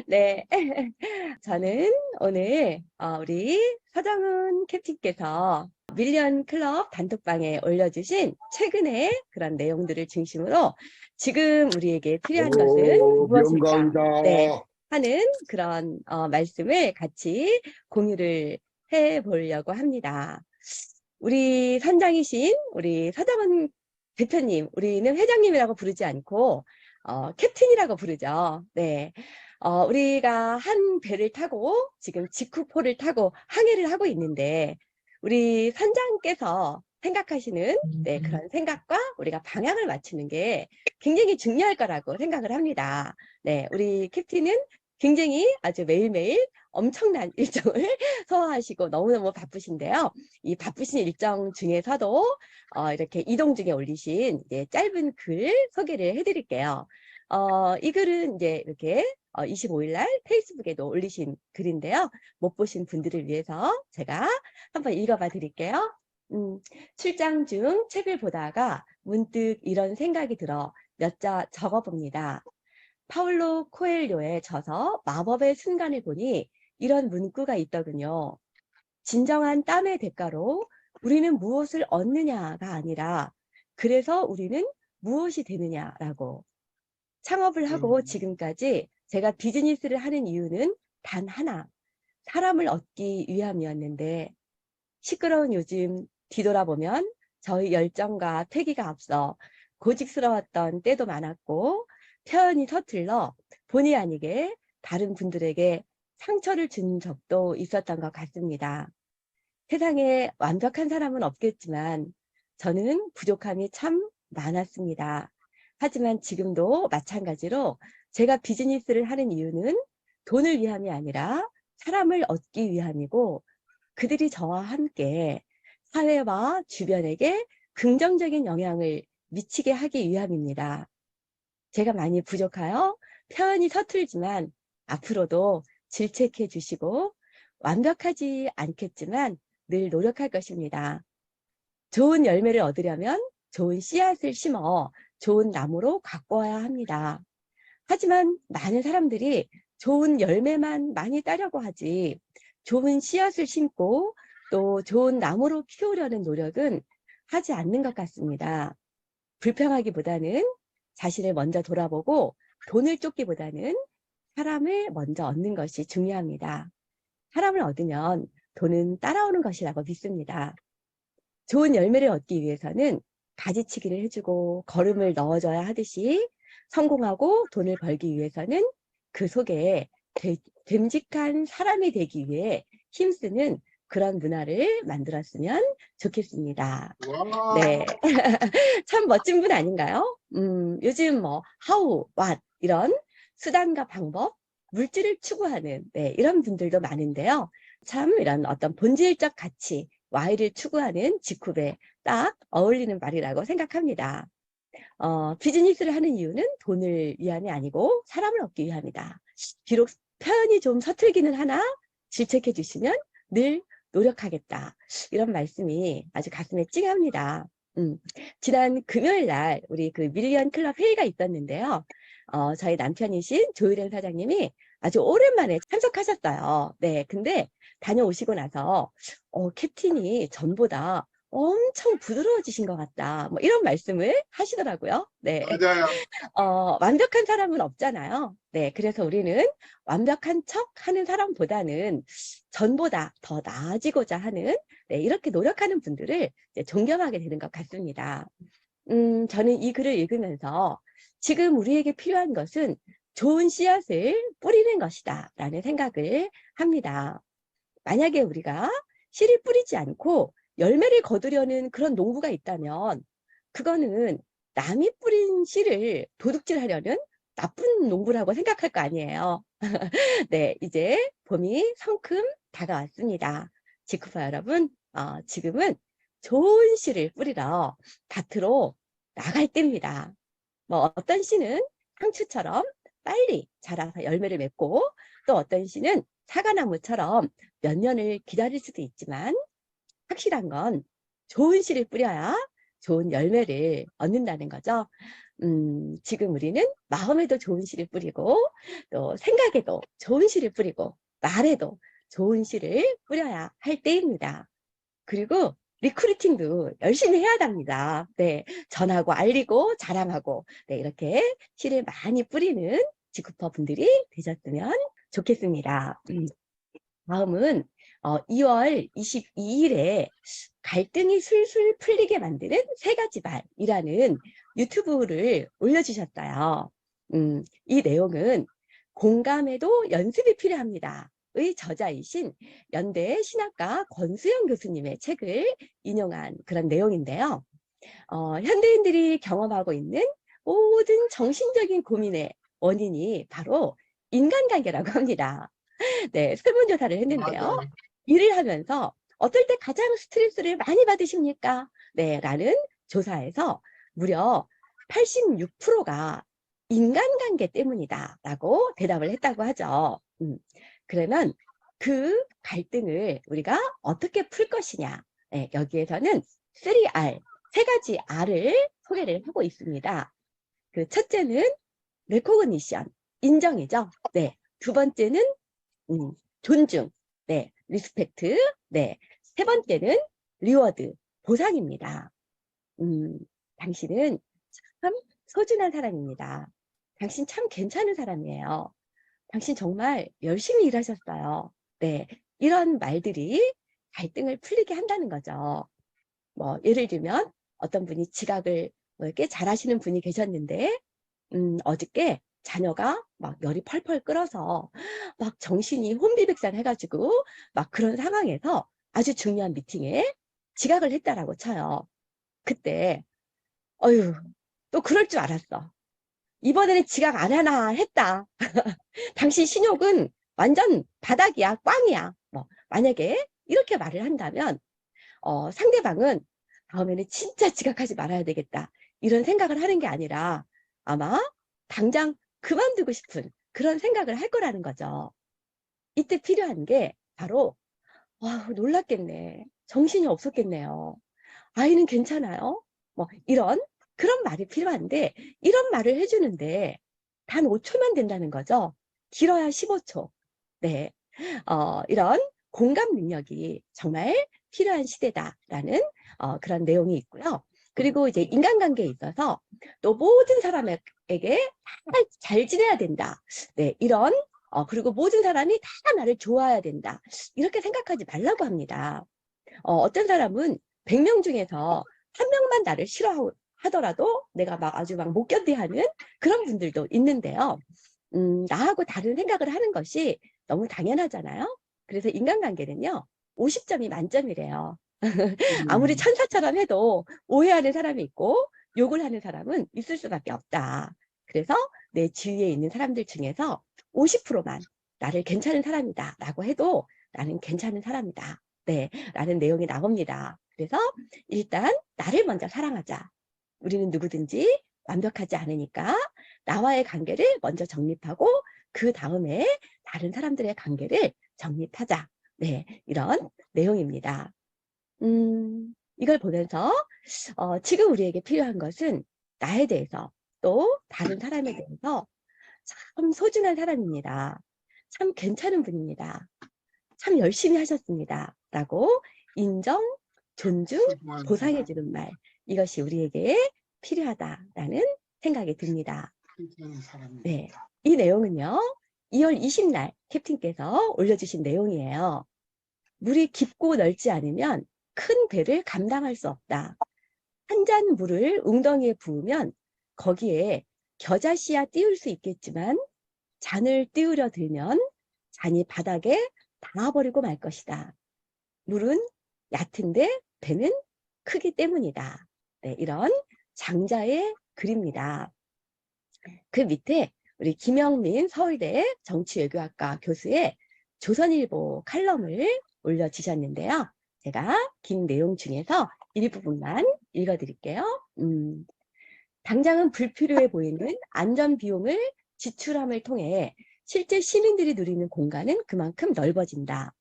네. 저는 오늘 우리 서정훈 캡틴께서 밀리언 클럽 단톡방에 올려주신 최근의 그런 내용들을 중심으로 지금 우리에게 필요한 것은 오, 무엇일까? 네. 명강이다. 하는 그런 말씀을 같이 공유를 해 보려고 합니다. 우리 선장이신 우리 서정훈 대표님, 우리는 회장님이라고 부르지 않고 캡틴이라고 부르죠. 네. 우리가 한 배를 타고 지금 직후포를 타고 항해를 하고 있는데 우리 선장께서 생각하시는 네, 그런 생각과 우리가 방향을 맞추는 게 굉장히 중요할 거라고 생각을 합니다. 네, 우리 캡틴은 굉장히 아주 매일매일 엄청난 일정을 소화하시고 너무너무 바쁘신데요. 이 바쁘신 일정 중에서도 이렇게 이동 중에 올리신 이제 짧은 글 소개를 해드릴게요. 이 글은 이제 이렇게 25일 날 페이스북에도 올리신 글인데요. 못 보신 분들을 위해서 제가 한번 읽어봐 드릴게요. 출장 중 책을 보다가 문득 이런 생각이 들어 몇 자 적어봅니다. 파울로 코엘료의 저서 마법의 순간을 보니 이런 문구가 있더군요. 진정한 땀의 대가로 우리는 무엇을 얻느냐가 아니라 그래서 우리는 무엇이 되느냐라고. 창업을 하고 지금까지 제가 비즈니스를 하는 이유는 단 하나, 사람을 얻기 위함이었는데 시끄러운 요즘 뒤돌아보면 저희 열정과 패기가 앞서 고집스러웠던 때도 많았고 표현이 서툴러 본의 아니게 다른 분들에게 상처를 준 적도 있었던 것 같습니다. 세상에 완벽한 사람은 없겠지만 저는 부족함이 참 많았습니다. 하지만 지금도 마찬가지로 제가 비즈니스를 하는 이유는 돈을 위함이 아니라 사람을 얻기 위함이고 그들이 저와 함께 사회와 주변에게 긍정적인 영향을 미치게 하기 위함입니다. 제가 많이 부족하여 표현이 서툴지만 앞으로도 질책해 주시고 완벽하지 않겠지만 늘 노력할 것입니다. 좋은 열매를 얻으려면 좋은 씨앗을 심어 좋은 나무로 가꿔야 합니다. 하지만 많은 사람들이 좋은 열매만 많이 따려고 하지 좋은 씨앗을 심고 또 좋은 나무로 키우려는 노력은 하지 않는 것 같습니다. 불평하기보다는 자신을 먼저 돌아보고 돈을 쫓기보다는 사람을 먼저 얻는 것이 중요합니다. 사람을 얻으면 돈은 따라오는 것이라고 믿습니다. 좋은 열매를 얻기 위해서는 가지치기를 해주고 걸음을 넣어줘야 하듯이 성공하고 돈을 벌기 위해서는 그 속에 됨직한 사람이 되기 위해 힘쓰는 그런 문화를 만들었으면 좋겠습니다. 와, 네. 참 멋진 분 아닌가요? 요즘 뭐 how, what 이런 수단과 방법, 물질을 추구하는 네, 이런 분들도 많은데요. 참 이런 어떤 본질적 가치, Y를 추구하는 직후에 딱 어울리는 말이라고 생각합니다. 비즈니스를 하는 이유는 돈을 위함이 아니고 사람을 얻기 위함이다. 비록 표현이 좀 서툴기는 하나 질책해 주시면 늘 노력하겠다. 이런 말씀이 아주 가슴에 찡합니다. 지난 금요일 날 우리 그 밀리언 클럽 회의가 있었는데요. 저희 남편이신 조유련 사장님이 아주 오랜만에 참석하셨어요. 네, 근데 다녀오시고 나서 캡틴이 전보다 엄청 부드러워지신 것 같다. 뭐 이런 말씀을 하시더라고요. 네. 맞아요. 완벽한 사람은 없잖아요. 네. 그래서 우리는 완벽한 척 하는 사람보다는 전보다 더 나아지고자 하는, 네. 이렇게 노력하는 분들을 이제 존경하게 되는 것 같습니다. 저는 이 글을 읽으면서 지금 우리에게 필요한 것은 좋은 씨앗을 뿌리는 것이다. 라는 생각을 합니다. 만약에 우리가 씨를 뿌리지 않고 열매를 거두려는 그런 농부가 있다면 그거는 남이 뿌린 씨를 도둑질하려는 나쁜 농부라고 생각할 거 아니에요. 네, 이제 봄이 성큼 다가왔습니다. 지쿠파 여러분, 지금은 좋은 씨를 뿌리러 밭으로 나갈 때입니다. 뭐 어떤 씨는 상추처럼 빨리 자라서 열매를 맺고 또 어떤 씨는 사과나무처럼 몇 년을 기다릴 수도 있지만 확실한 건 좋은 씨를 뿌려야 좋은 열매를 얻는다는 거죠. 지금 우리는 마음에도 좋은 씨를 뿌리고 또 생각에도 좋은 씨를 뿌리고 말에도 좋은 씨를 뿌려야 할 때입니다. 그리고 리크루팅도 열심히 해야 합니다. 네, 전하고 알리고 자랑하고 네, 이렇게 씨를 많이 뿌리는 지쿠퍼 분들이 되셨으면 좋겠습니다. 다음은 2월 22일에 갈등이 술술 풀리게 만드는 3가지 말이라는 유튜브를 올려주셨어요. 이 내용은 공감에도 연습이 필요합니다. 의 저자이신 연대 신학과 권수영 교수님의 책을 인용한 그런 내용인데요. 현대인들이 경험하고 있는 모든 정신적인 고민의 원인이 바로 인간관계라고 합니다. 네, 설문조사를 했는데요. 맞아요. 일을 하면서 어떨 때 가장 스트레스를 많이 받으십니까? 네, 라는 조사에서 무려 86%가 인간관계 때문이다 라고 대답을 했다고 하죠. 그러면 그 갈등을 우리가 어떻게 풀 것이냐. 네, 여기에서는 3R, 3가지 R을 소개를 하고 있습니다. 그 첫째는 recognition, 인정이죠. 네, 두 번째는 존중, 네, 리스펙트, 네, 세 번째는 리워드, 보상입니다. 당신은 참 소중한 사람입니다. 당신 참 괜찮은 사람이에요. 당신 정말 열심히 일하셨어요. 네, 이런 말들이 갈등을 풀리게 한다는 거죠. 뭐 예를 들면 어떤 분이 지각을 꽤 잘하시는 분이 계셨는데 어저께 자녀가 막 열이 펄펄 끓어서 막 정신이 혼비백산 해가지고 막 그런 상황에서 아주 중요한 미팅에 지각을 했다라고 쳐요. 그때 어휴 또 그럴 줄 알았어. 이번에는 지각 안 하나 했다. 당신 신욕은 완전 바닥이야, 꽝이야. 뭐 만약에 이렇게 말을 한다면 상대방은 다음에는 진짜 지각하지 말아야 되겠다. 이런 생각을 하는 게 아니라 아마 당장 그만두고 싶은 그런 생각을 할 거라는 거죠. 이때 필요한 게 바로 와, 놀랐겠네. 정신이 없었겠네요. 아이는 괜찮아요? 뭐 이런 그런 말이 필요한데 이런 말을 해주는데 단 5초만 된다는 거죠. 길어야 15초. 네, 이런 공감 능력이 정말 필요한 시대다라는 그런 내용이 있고요. 그리고 이제 인간관계에 있어서 또 모든 사람에게 잘 지내야 된다. 네, 이런 그리고 모든 사람이 다 나를 좋아해야 된다. 이렇게 생각하지 말라고 합니다. 어떤 사람은 100명 중에서 1명만 나를 싫어하더라도 내가 막 아주 막 못 견디하는 그런 분들도 있는데요. 나하고 다른 생각을 하는 것이 너무 당연하잖아요. 그래서 인간관계는요, 50점이 만점이래요. 아무리 천사처럼 해도 오해하는 사람이 있고 욕을 하는 사람은 있을 수밖에 없다. 그래서 내 주위에 있는 사람들 중에서 50%만 나를 괜찮은 사람이다 라고 해도 나는 괜찮은 사람이다. 네, 라는 내용이 나옵니다. 그래서 일단 나를 먼저 사랑하자. 우리는 누구든지 완벽하지 않으니까 나와의 관계를 먼저 정립하고 그 다음에 다른 사람들의 관계를 정립하자. 네, 이런 내용입니다. 이걸 보면서 지금 우리에게 필요한 것은 나에 대해서 또 다른 사람에 대해서 참 소중한 사람입니다. 참 괜찮은 분입니다. 참 열심히 하셨습니다. 라고 인정, 존중, 보상해주는 말. 이것이 우리에게 필요하다라는 생각이 듭니다. 네, 이 내용은요. 2월 20날 캡틴께서 올려주신 내용이에요. 물이 깊고 넓지 않으면 큰 배를 감당할 수 없다. 한 잔 물을 웅덩이에 부으면 거기에 겨자씨야 띄울 수 있겠지만 잔을 띄우려 들면 잔이 바닥에 닿아버리고 말 것이다. 물은 얕은데 배는 크기 때문이다. 네, 이런 장자의 글입니다. 그 밑에 우리 김영민 서울대 정치외교학과 교수의 조선일보 칼럼을 올려주셨는데요. 제가 긴 내용 중에서 일부분만 읽어드릴게요. 당장은 불필요해 보이는 안전비용을 지출함을 통해 실제 시민들이 누리는 공간은 그만큼 넓어진다.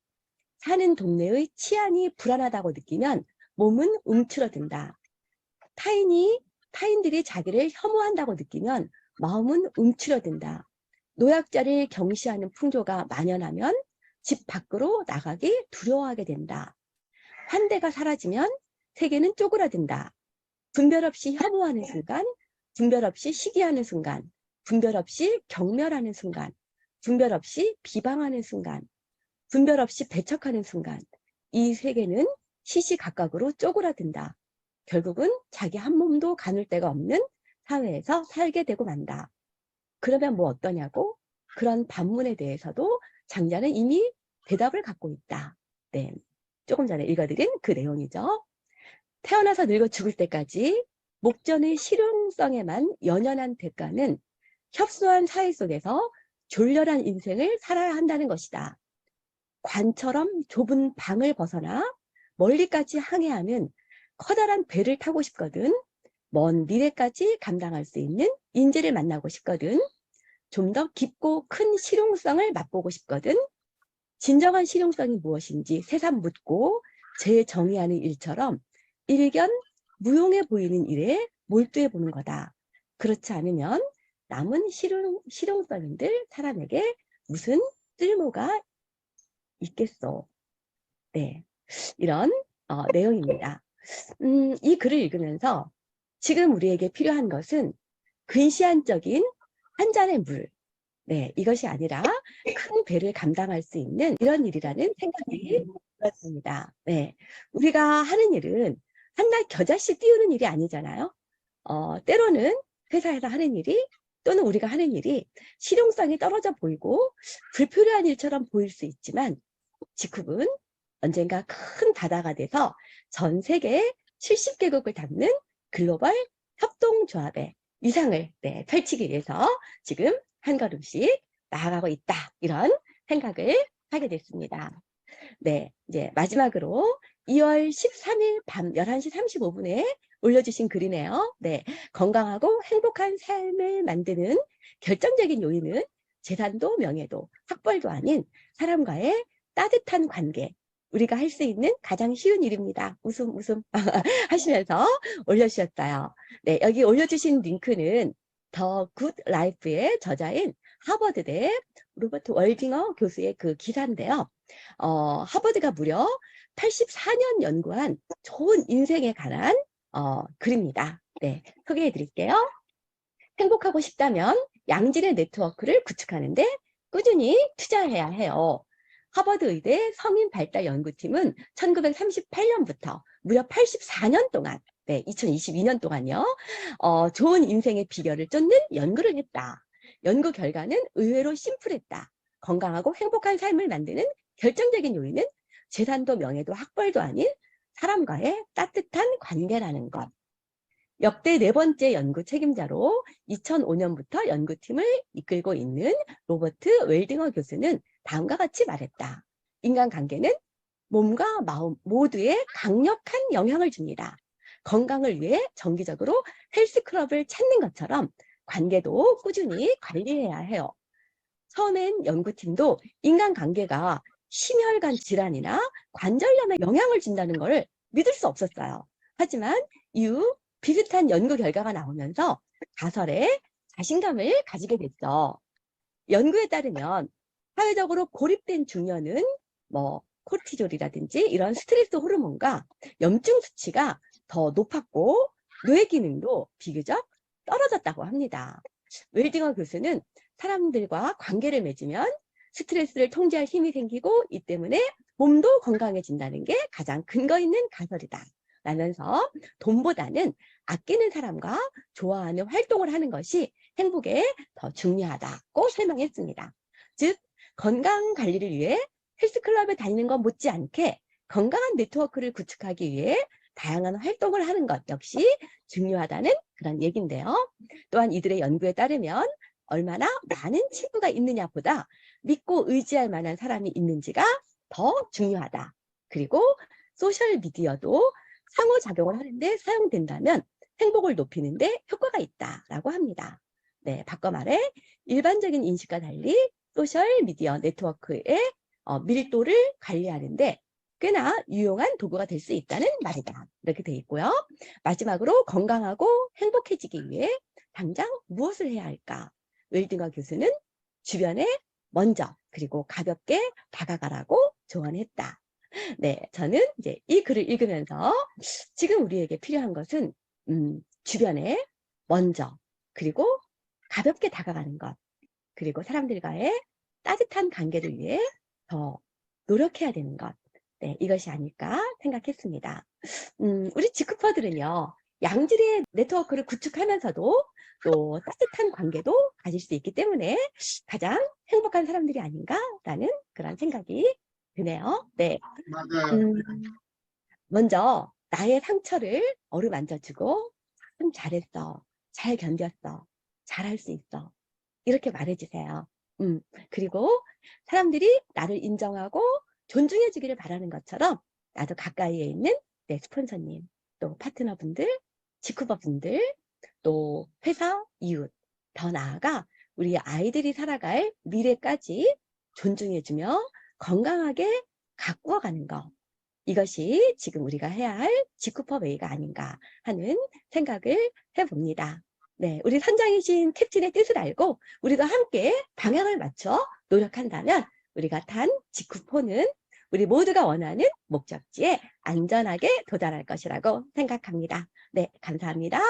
사는 동네의 치안이 불안하다고 느끼면 몸은 움츠러든다. 타인이 타인들이 자기를 혐오한다고 느끼면 마음은 움츠러든다. 노약자를 경시하는 풍조가 만연하면 집 밖으로 나가기 두려워하게 된다. 환대가 사라지면 세계는 쪼그라든다. 분별 없이 혐오하는 순간, 분별 없이 시기하는 순간, 분별 없이 경멸하는 순간, 분별 없이 비방하는 순간, 분별 없이 배척하는 순간, 이 세계는 시시각각으로 쪼그라든다. 결국은 자기 한 몸도 가눌 데가 없는 사회에서 살게 되고 만다. 그러면 뭐 어떠냐고? 그런 반문에 대해서도 장자는 이미 대답을 갖고 있다. 네, 조금 전에 읽어드린 그 내용이죠. 태어나서 늙어 죽을 때까지 목전의 실용성에만 연연한 대가는 협소한 사회 속에서 졸렬한 인생을 살아야 한다는 것이다. 관처럼 좁은 방을 벗어나 멀리까지 항해하는 커다란 배를 타고 싶거든. 먼 미래까지 감당할 수 있는 인재를 만나고 싶거든. 좀 더 깊고 큰 실용성을 맛보고 싶거든. 진정한 실용성이 무엇인지 새삼 묻고 재정의하는 일처럼 일견 무용해 보이는 일에 몰두해 보는 거다. 그렇지 않으면 남은 실용성인들 사람에게 무슨 쓸모가 있겠어. 네, 이런 내용입니다. 이 글을 읽으면서 지금 우리에게 필요한 것은 근시안적인 한 잔의 물, 네, 이것이 아니라 큰 배를 감당할 수 있는 이런 일이라는 생각이 들었습니다. 네, 우리가 하는 일은 한낱 겨자씨 띄우는 일이 아니잖아요. 때로는 회사에서 하는 일이 또는 우리가 하는 일이 실용성이 떨어져 보이고 불필요한 일처럼 보일 수 있지만 직후은 언젠가 큰 바다가 돼서 전 세계 70개국을 담는 글로벌 협동조합의 위상을 펼치기 위해서 지금 한 걸음씩 나아가고 있다. 이런 생각을 하게 됐습니다. 네, 이제 마지막으로 2월 13일 밤 11시 35분에 올려주신 글이네요. 네, 건강하고 행복한 삶을 만드는 결정적인 요인은 재산도 명예도 학벌도 아닌 사람과의 따뜻한 관계. 우리가 할 수 있는 가장 쉬운 일입니다. 웃음 하시면서 올려주셨어요. 네, 여기 올려주신 링크는 더 굿 라이프의 저자인 하버드대 로버트 월딩어 교수의 그 기사인데요. 하버드가 무려 84년 연구한 좋은 인생에 관한 글입니다. 네, 소개해 드릴게요. 행복하고 싶다면 양질의 네트워크를 구축하는데 꾸준히 투자해야 해요. 하버드 의대 성인 발달 연구팀은 1938년부터 무려 84년 동안, 네, 2022년 동안요, 좋은 인생의 비결을 쫓는 연구를 했다. 연구 결과는 의외로 심플했다. 건강하고 행복한 삶을 만드는 결정적인 요인은 재산도 명예도 학벌도 아닌 사람과의 따뜻한 관계라는 것. 역대 4번째 연구 책임자로 2005년부터 연구팀을 이끌고 있는 로버트 웰딩어 교수는 다음과 같이 말했다. 인간관계는 몸과 마음 모두에 강력한 영향을 줍니다. 건강을 위해 정기적으로 헬스클럽을 찾는 것처럼 관계도 꾸준히 관리해야 해요. 처음엔 연구팀도 인간관계가 심혈관 질환이나 관절염에 영향을 준다는 걸 믿을 수 없었어요. 하지만 이후 비슷한 연구 결과가 나오면서 가설에 자신감을 가지게 됐죠. 연구에 따르면 사회적으로 고립된 중년은 뭐 코르티졸이라든지 이런 스트레스 호르몬과 염증 수치가 더 높았고 뇌 기능도 비교적 떨어졌다고 합니다. 웰딩어 교수는 사람들과 관계를 맺으면 스트레스를 통제할 힘이 생기고 이 때문에 몸도 건강해진다는 게 가장 근거 있는 가설이다. 라면서 돈보다는 아끼는 사람과 좋아하는 활동을 하는 것이 행복에 더 중요하다고 설명했습니다. 즉 건강관리를 위해 헬스클럽에 다니는 것 못지않게 건강한 네트워크를 구축하기 위해 다양한 활동을 하는 것 역시 중요하다는 그런 얘기인데요. 또한 이들의 연구에 따르면 얼마나 많은 친구가 있느냐보다 믿고 의지할 만한 사람이 있는지가 더 중요하다. 그리고 소셜미디어도 상호작용을 하는데 사용된다면 행복을 높이는데 효과가 있다라고 합니다. 네, 바꿔 말해 일반적인 인식과 달리 소셜미디어 네트워크의 밀도를 관리하는데 꽤나 유용한 도구가 될 수 있다는 말이다. 이렇게 돼 있고요. 마지막으로 건강하고 행복해지기 위해 당장 무엇을 해야 할까? 웰딩거 교수는 주변에 먼저 그리고 가볍게 다가가라고 조언했다. 네, 저는 이제 이 글을 읽으면서 지금 우리에게 필요한 것은 주변에 먼저 그리고 가볍게 다가가는 것, 그리고 사람들과의 따뜻한 관계를 위해 더 노력해야 되는 것, 네, 이것이 아닐까 생각했습니다. 우리 지쿠퍼들은요, 양질의 네트워크를 구축하면서도 또 따뜻한 관계도 가질 수 있기 때문에 가장 행복한 사람들이 아닌가라는 그런 생각이 드네요. 네. 맞아요. 음, 먼저 나의 상처를 어루만져주고 참 잘했어, 잘 견뎠어, 잘할 수 있어, 이렇게 말해주세요. 그리고 사람들이 나를 인정하고 존중해 주기를 바라는 것처럼 나도 가까이에 있는 내 스폰서님, 또 파트너분들, 직후버분들, 또 회사 이웃, 더 나아가 우리 아이들이 살아갈 미래까지 존중해주며 건강하게 가꾸어가는 것. 이것이 지금 우리가 해야 할 지쿠퍼 웨이가 아닌가 하는 생각을 해봅니다. 네, 우리 선장이신 캡틴의 뜻을 알고 우리가 함께 방향을 맞춰 노력한다면 우리가 탄 지쿠포는 우리 모두가 원하는 목적지에 안전하게 도달할 것이라고 생각합니다. 네, 감사합니다.